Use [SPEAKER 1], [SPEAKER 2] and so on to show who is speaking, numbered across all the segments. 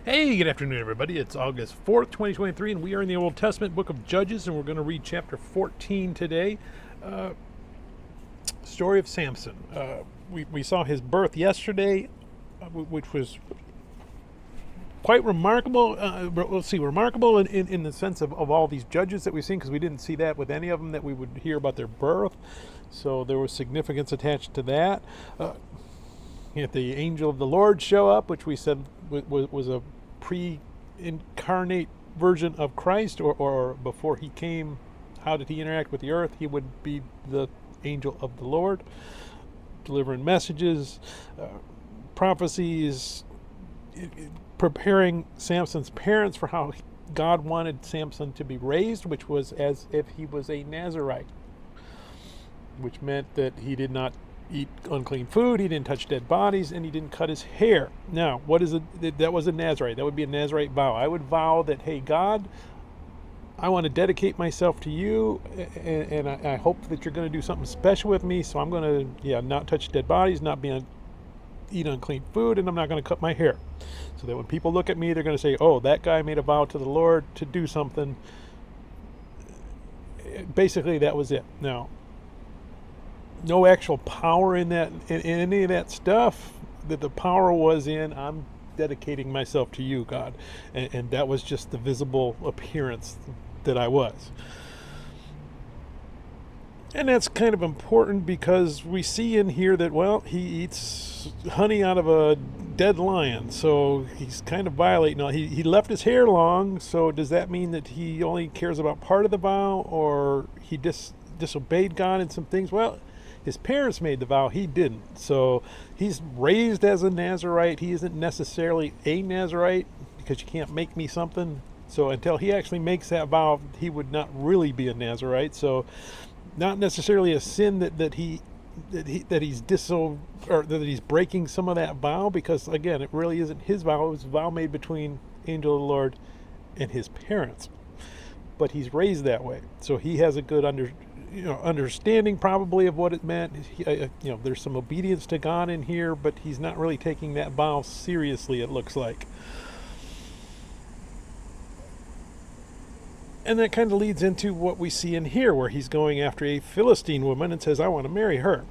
[SPEAKER 1] Hey, good afternoon, everybody. It's August 4th, 2023, and we are in the Old Testament book of Judges, and we're going to read chapter 14 today. Story of Samson. We saw his birth yesterday, which was quite remarkable. Remarkable in the sense of all these judges that we've seen, because we didn't see that with any of them that we would hear about their birth. So there was significance attached to that. The angel of the Lord show up, which we said was a pre-incarnate version of Christ, or before he came, how did he interact with the earth? He would be the angel of the Lord, delivering messages, prophecies, preparing Samson's parents for how God wanted Samson to be raised, which was as if he was a Nazirite, which meant that he did not eat unclean food, he didn't touch dead bodies, and he didn't cut his hair. Now, what is it? That was a Nazirite. That would be a Nazirite vow. I would vow that, hey, God, I want to dedicate myself to you, and I hope that you're going to do something special with me, so I'm going to, not touch dead bodies, not eat unclean food, and I'm not going to cut my hair. So that when people look at me, they're going to say, oh, that guy made a vow to the Lord to do something. Basically, that was it. Now, no actual power in that, in any of that stuff. That the power was in, I'm dedicating myself to you, God, and that was just the visible appearance that I was. And that's kind of important because we see in here that, well, he eats honey out of a dead lion, so he's kind of violating. Now, he left his hair long, so does that mean that he only cares about part of the vow, or he disobeyed God in some things? Well, his parents made the vow, he didn't. So he's raised as a Nazirite. He isn't necessarily a Nazirite, because you can't make me something. So until he actually makes that vow, he would not really be a Nazirite. So not necessarily a sin that he's breaking some of that vow, because again, it really isn't his vow. It was a vow made between angel of the Lord and his parents. But he's raised that way, so he has a good understanding probably of what it meant. There's some obedience to God in here, but he's not really taking that vow seriously, it looks like. And that kind of leads into what we see in here, where he's going after a Philistine woman and says, I want to marry her.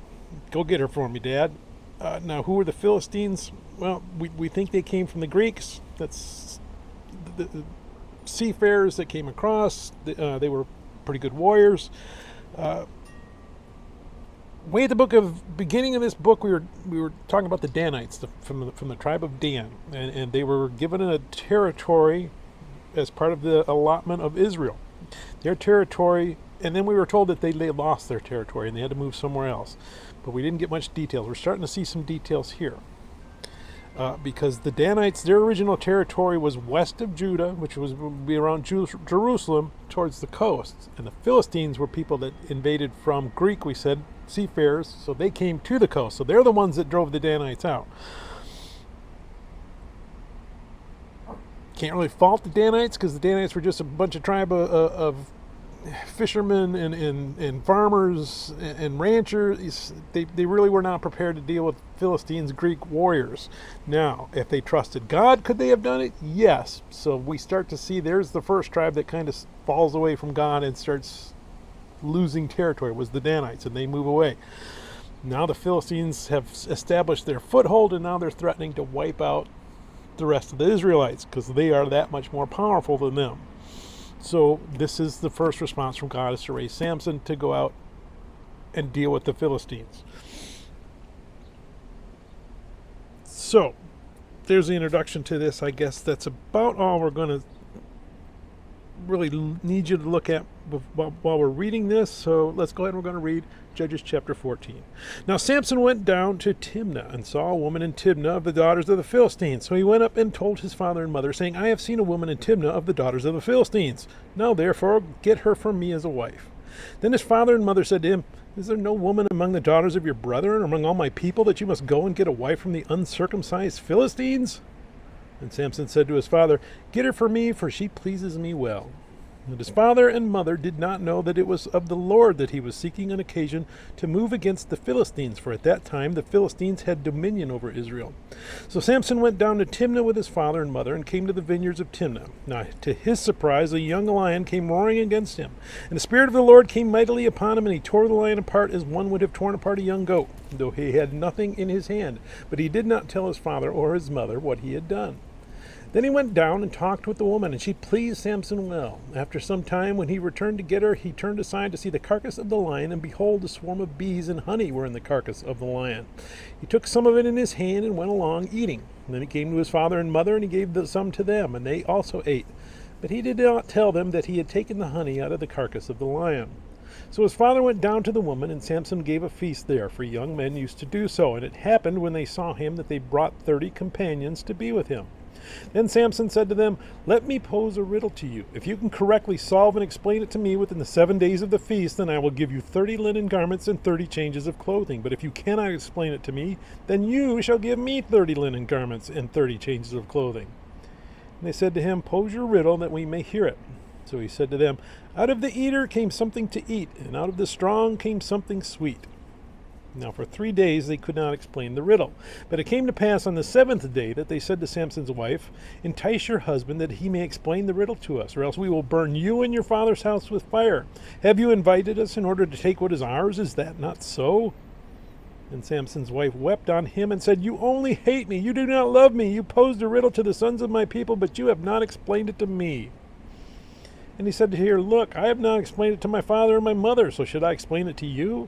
[SPEAKER 1] Go get her for me, Dad. Now, who are the Philistines? Well, we think they came from the Greeks. That's the seafarers that came across. They were pretty good warriors. Way at the beginning of this book, we were talking about the Danites from the tribe of Dan, and they were given a territory as part of the allotment of Israel, their territory, and then we were told that they lost their territory and they had to move somewhere else, but we didn't get much details. We're starting to see some details here. Because the Danites, their original territory was west of Judah, which would be around Jerusalem, towards the coast. And the Philistines were people that invaded from Greek, we said, seafarers, so they came to the coast. So they're the ones that drove the Danites out. Can't really fault the Danites, because the Danites were just a bunch of tribe of fishermen and farmers and ranchers. They really were not prepared to deal with Philistines, Greek warriors. Now, if they trusted God, could they have done it? Yes. So we start to see there's the first tribe that kind of falls away from God and starts losing territory, was the Danites, and they move away. Now the Philistines have established their foothold, and now they're threatening to wipe out the rest of the Israelites, because they are that much more powerful than them. So this is the first response from God, is to raise Samson to go out and deal with the Philistines. So there's the introduction to this. I guess that's about all we're going to really need you to look at while we're reading this. So let's go ahead and we're going to read Judges chapter 14. Now Samson went down to Timnah and saw a woman in Timnah of the daughters of the Philistines. So he went up and told his father and mother, saying, I have seen a woman in Timnah of the daughters of the Philistines. Now therefore get her for me as a wife. Then his father and mother said to him, Is there no woman among the daughters of your brethren, or among all my people, that you must go and get a wife from the uncircumcised Philistines? And Samson said to his father, Get her for me, for she pleases me well. And his father and mother did not know that it was of the Lord that he was seeking an occasion to move against the Philistines, for at that time the Philistines had dominion over Israel. So Samson went down to Timnah with his father and mother, and came to the vineyards of Timnah. Now to his surprise, a young lion came roaring against him. And the Spirit of the Lord came mightily upon him, and he tore the lion apart as one would have torn apart a young goat, though he had nothing in his hand. But he did not tell his father or his mother what he had done. Then he went down and talked with the woman, and she pleased Samson well. After some time, when he returned to get her, he turned aside to see the carcass of the lion, and behold, a swarm of bees and honey were in the carcass of the lion. He took some of it in his hand and went along eating. And then he came to his father and mother, and he gave some to them, and they also ate. But he did not tell them that he had taken the honey out of the carcass of the lion. So his father went down to the woman, and Samson gave a feast there, for young men used to do so. And it happened, when they saw him, that they brought 30 companions to be with him. Then Samson said to them, "Let me pose a riddle to you. If you can correctly solve and explain it to me within the 7 days of the feast, then I will give you 30 linen garments and 30 changes of clothing. But if you cannot explain it to me, then you shall give me 30 linen garments and 30 changes of clothing." And they said to him, "Pose your riddle, that we may hear it." So he said to them, "Out of the eater came something to eat, and out of the strong came something sweet." Now for 3 days they could not explain the riddle. But it came to pass on the 7th day that they said to Samson's wife, "Entice your husband, that he may explain the riddle to us, or else we will burn you and your father's house with fire. Have you invited us in order to take what is ours? Is that not so?" And Samson's wife wept on him and said, "You only hate me. You do not love me. You posed a riddle to the sons of my people, but you have not explained it to me." And he said to her, "Look, I have not explained it to my father and my mother, so should I explain it to you?"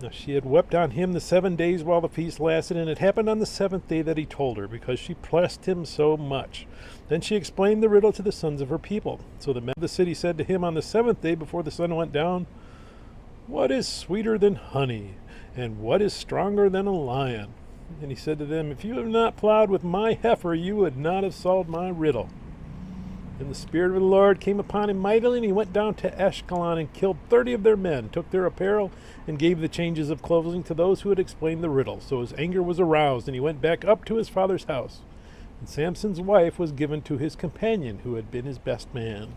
[SPEAKER 1] Now she had wept on him the 7 days while the feast lasted, and it happened on the 7th day that he told her, because she pressed him so much. Then she explained the riddle to the sons of her people. So the men of the city said to him on the 7th day before the sun went down, "What is sweeter than honey, and what is stronger than a lion?" And he said to them, "If you have not plowed with my heifer, you would not have solved my riddle." And the Spirit of the Lord came upon him mightily, and he went down to Ashkelon and killed 30 of their men, took their apparel, and gave the changes of clothing to those who had explained the riddle. So his anger was aroused, and he went back up to his father's house. And Samson's wife was given to his companion, who had been his best man.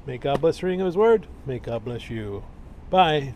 [SPEAKER 1] May God bless the reading of his word. May God bless you. Bye.